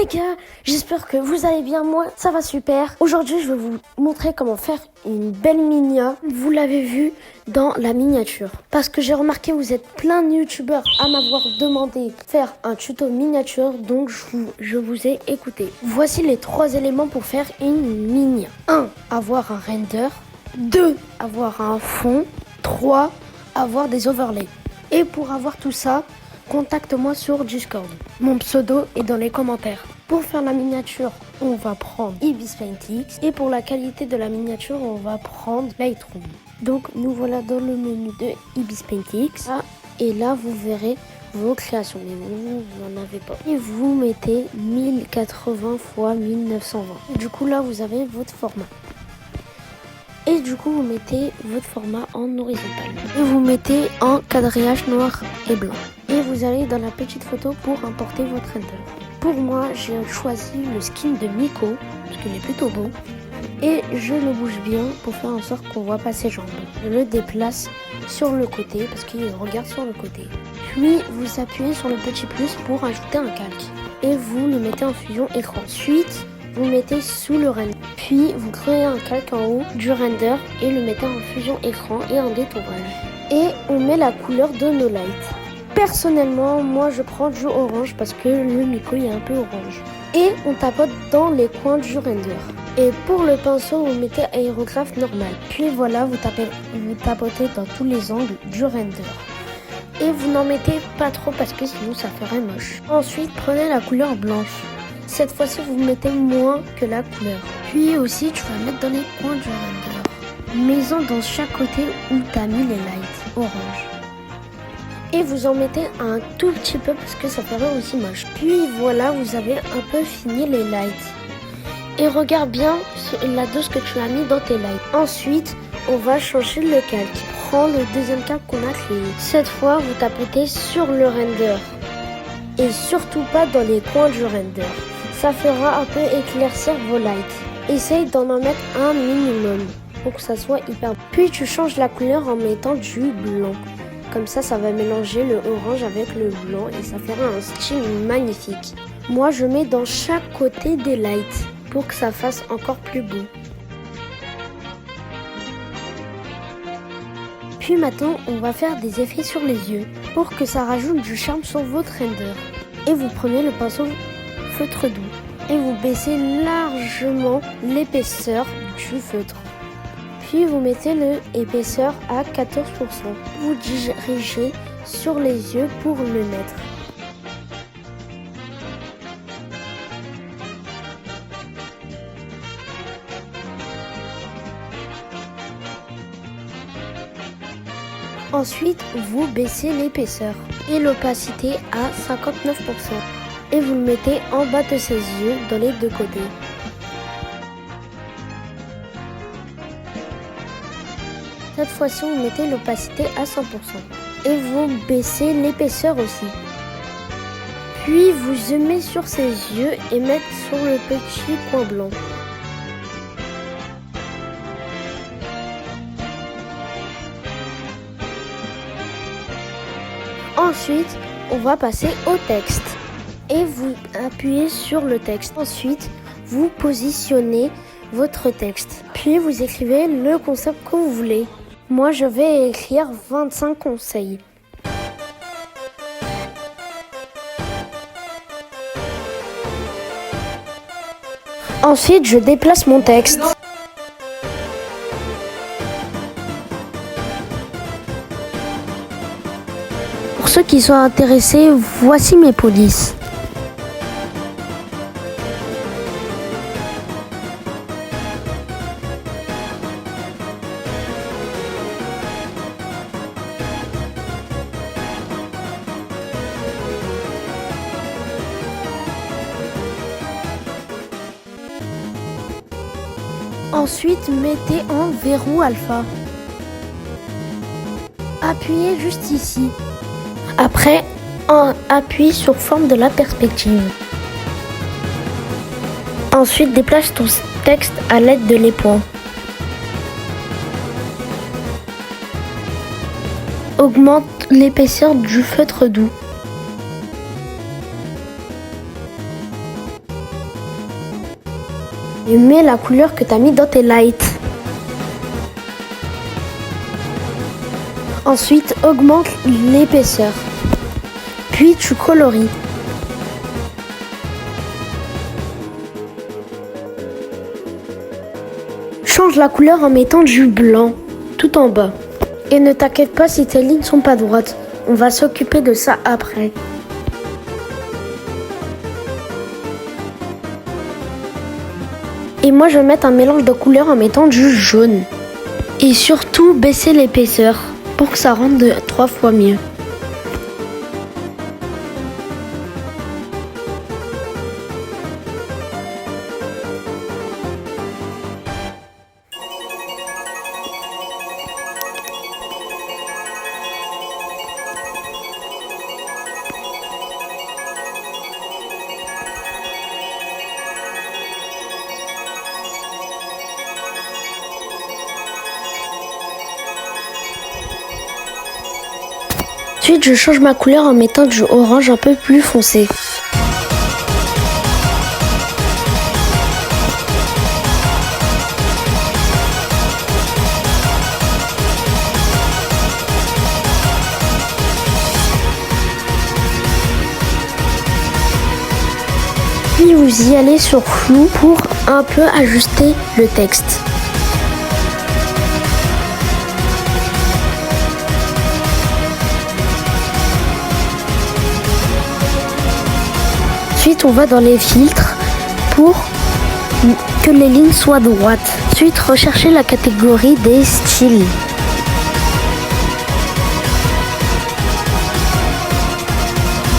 gars, j'espère que vous allez bien, moi ça va super. Aujourd'hui je vais vous montrer comment faire une belle minia. Vous l'avez vu dans la miniature. Parce que j'ai remarqué vous êtes plein de youtubeurs à m'avoir demandé de faire un tuto miniature, donc je vous ai écouté. Voici les 3 éléments pour faire une minia. 1. Avoir un render. 2. Avoir un fond. 3. Avoir des overlays. Et pour avoir tout ça, contacte-moi sur Discord. Mon pseudo est dans les commentaires. Pour faire la miniature, on va prendre Ibis Paintix. Et pour la qualité de la miniature, on va prendre Lightroom. Donc nous voilà dans le menu de Ibis Paintix. Et là, vous verrez vos créations. Mais vous n'en avez pas. Et vous mettez 1080 x 1920. Et du coup, là, vous avez votre format. Et du coup, vous mettez votre format en horizontal. Et vous mettez en quadrillage noir et blanc. Et vous allez dans la petite photo pour importer votre render. Pour moi, j'ai choisi le skin de Miko, parce qu'il est plutôt beau. Et je le bouge bien pour faire en sorte qu'on voit pas ses jambes. Je le déplace sur le côté, parce qu'il regarde sur le côté. Puis, vous appuyez sur le petit plus pour ajouter un calque. Et vous le mettez en fusion écran. Ensuite, vous mettez sous le render. Puis, vous créez un calque en haut du render et le mettez en fusion écran et en détourage. Et on met la couleur de No Light. Personnellement, moi je prends du orange parce que le Miko est un peu orange. Et on tapote dans les coins du render. Et pour le pinceau, vous mettez aérographe normal. Puis voilà, vous tapotez dans tous les angles du render. Et vous n'en mettez pas trop parce que sinon ça ferait moche. Ensuite, prenez la couleur blanche. Cette fois-ci, vous mettez moins que la couleur. Puis aussi, tu vas mettre dans les coins du render. Mets-en dans chaque côté où tu as mis les lights orange. Et vous en mettez un tout petit peu parce que ça ferait aussi moche. Puis voilà, vous avez un peu fini les lights. Et regarde bien la dose que tu as mis dans tes lights. Ensuite, on va changer le calque. Prends le deuxième calque qu'on a créé. Cette fois, vous tapotez sur le render. Et surtout pas dans les coins du render. Ça fera un peu éclaircir vos lights. Essaye d'en mettre un minimum pour que ça soit hyper beau. Puis tu changes la couleur en mettant du blanc. Comme ça va mélanger le orange avec le blanc et ça fera un style magnifique. Moi, je mets dans chaque côté des lights pour que ça fasse encore plus beau. Puis maintenant, on va faire des effets sur les yeux pour que ça rajoute du charme sur votre render. Et vous prenez le pinceau feutre doux et vous baissez largement l'épaisseur du feutre. Puis vous mettez l'épaisseur à 14%. Vous dirigez sur les yeux pour le mettre. Ensuite, vous baissez l'épaisseur et l'opacité à 59%. Et vous le mettez en bas de ses yeux dans les deux côtés. Cette fois-ci, vous mettez l'opacité à 100%. Et vous baissez l'épaisseur aussi. Puis, vous zoomez sur ses yeux et mettez sur le petit point blanc. Ensuite, on va passer au texte. Et vous appuyez sur le texte. Ensuite, vous positionnez votre texte. Puis, vous écrivez le concept que vous voulez. Moi, je vais écrire 25 conseils. Ensuite, je déplace mon texte. Pour ceux qui sont intéressés, voici mes polices. Ensuite, mettez en verrou alpha. Appuyez juste ici. Après, appuie sur forme de la perspective. Ensuite, déplace ton texte à l'aide de l'époint. Augmente l'épaisseur du feutre doux. et mets la couleur que tu as mis dans tes lights. Ensuite, augmente l'épaisseur. Puis tu colories. Change la couleur en mettant du blanc tout en bas. Et ne t'inquiète pas si tes lignes sont pas droites. On va s'occuper de ça après. Et moi je vais mettre un mélange de couleurs en mettant du jaune. Et surtout baisser l'épaisseur pour que ça rende 3 fois mieux. Ensuite, je change ma couleur en mettant du orange un peu plus foncé. Puis vous y allez sur flou pour un peu ajuster le texte. Ensuite, on va dans les filtres pour que les lignes soient droites. Ensuite, recherchez la catégorie des styles.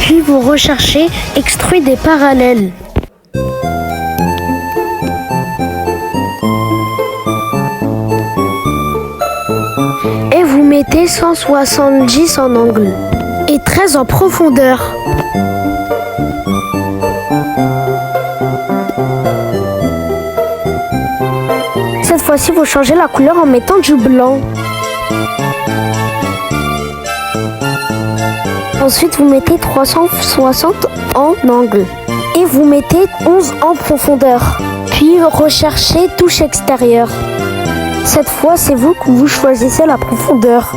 Puis vous recherchez extruder des parallèles. Et vous mettez 170 en angle et 13 en profondeur. Cette fois-ci, vous changez la couleur en mettant du blanc. Ensuite, vous mettez 360 en angle. Et vous mettez 11 en profondeur. Puis, recherchez touche extérieure. Cette fois, c'est vous que vous choisissez la profondeur.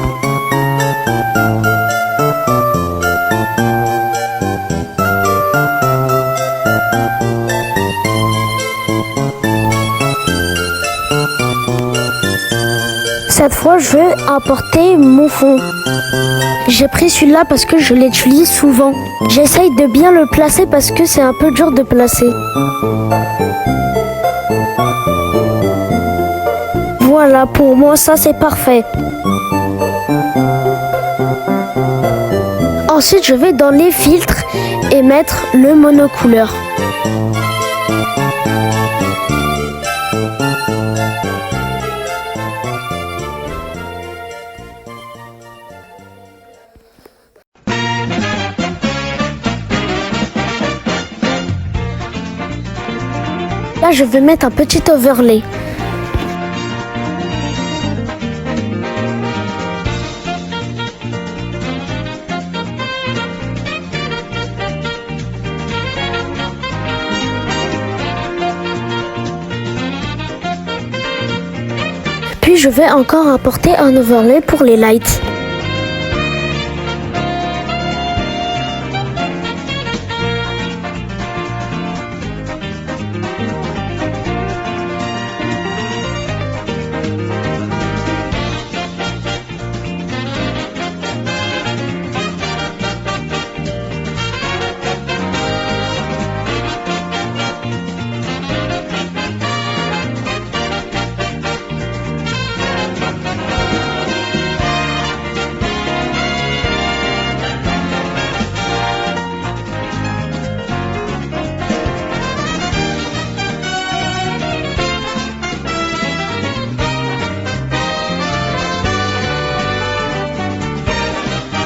Cette fois, je vais importer mon fond. J'ai pris celui-là parce que je l'utilise souvent. J'essaye de bien le placer parce que c'est un peu dur de placer. Voilà, pour moi, ça c'est parfait. Ensuite, je vais dans les filtres et mettre le monocouleur. Là, je vais mettre un petit overlay. Puis je vais encore apporter un overlay pour les lights.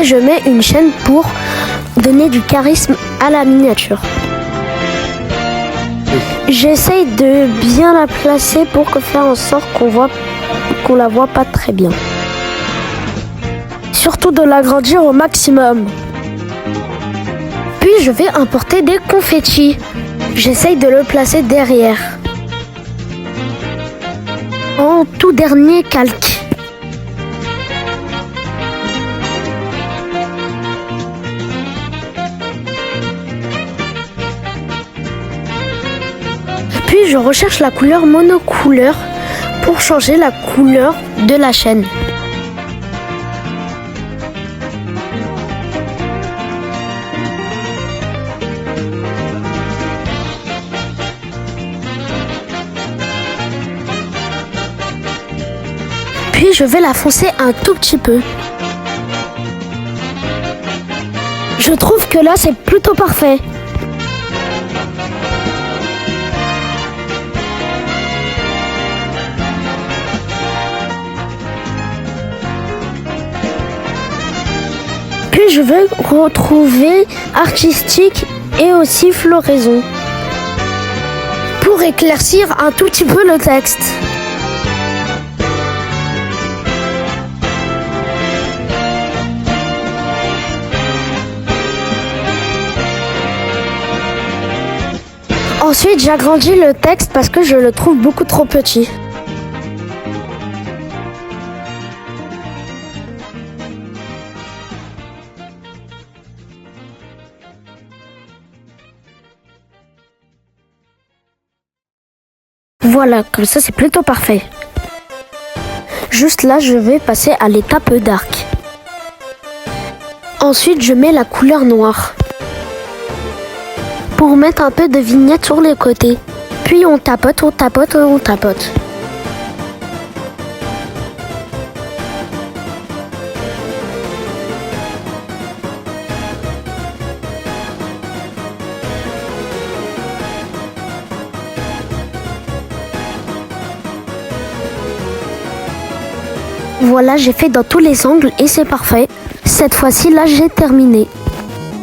Je mets une chaîne pour donner du charisme à la miniature. J'essaye de bien la placer pour faire en sorte qu'on la voit pas très bien. Surtout de l'agrandir au maximum. Puis je vais importer des confettis. J'essaye de le placer derrière. en tout dernier calque. Puis je recherche la couleur monocouleur pour changer la couleur de la chaîne. Puis je vais la foncer un tout petit peu. Je trouve que là c'est plutôt parfait. Puis je vais retrouver artistique et aussi floraison pour éclaircir un tout petit peu le texte. Ensuite, j'agrandis le texte parce que je le trouve beaucoup trop petit. Voilà, comme ça c'est plutôt parfait. Juste là, je vais passer à l'étape dark. Ensuite, je mets la couleur noire pour mettre un peu de vignette sur les côtés. Puis on tapote, on tapote, on tapote. Voilà, j'ai fait dans tous les angles et c'est parfait. Cette fois-ci, là, j'ai terminé.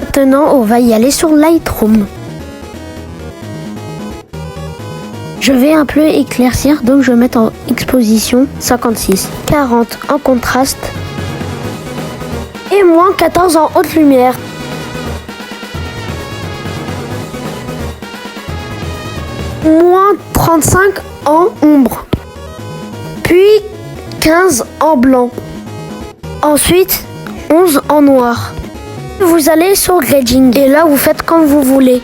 Maintenant, on va y aller sur Lightroom. Je vais un peu éclaircir, donc je vais mettre en exposition 56, 40 en contraste et moins 14 en haute lumière. Moins 35 en ombre. Puis 15 en blanc. Ensuite, 11 en noir. Vous allez sur Grading et là vous faites comme vous voulez.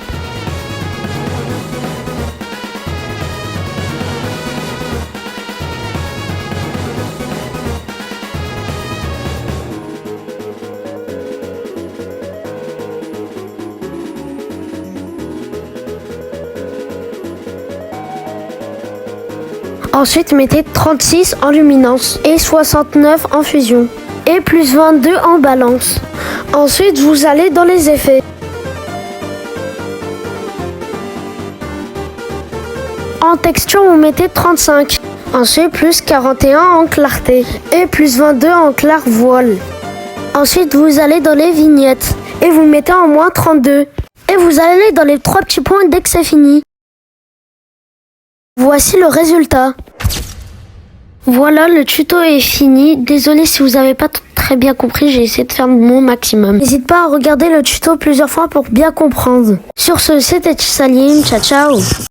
Ensuite, mettez 36 en luminance et 69 en fusion et plus 22 en balance. Ensuite, vous allez dans les effets. En texture, vous mettez 35. Ensuite, plus 41 en clarté et plus 22 en clair voile. Ensuite, vous allez dans les vignettes et vous mettez en moins 32. Et vous allez dans les 3 petits points dès que c'est fini. Voici le résultat. Voilà, le tuto est fini. Désolé si vous n'avez pas très bien compris, j'ai essayé de faire mon maximum. N'hésite pas à regarder le tuto plusieurs fois pour bien comprendre. Sur ce, c'était Salim, ciao ciao.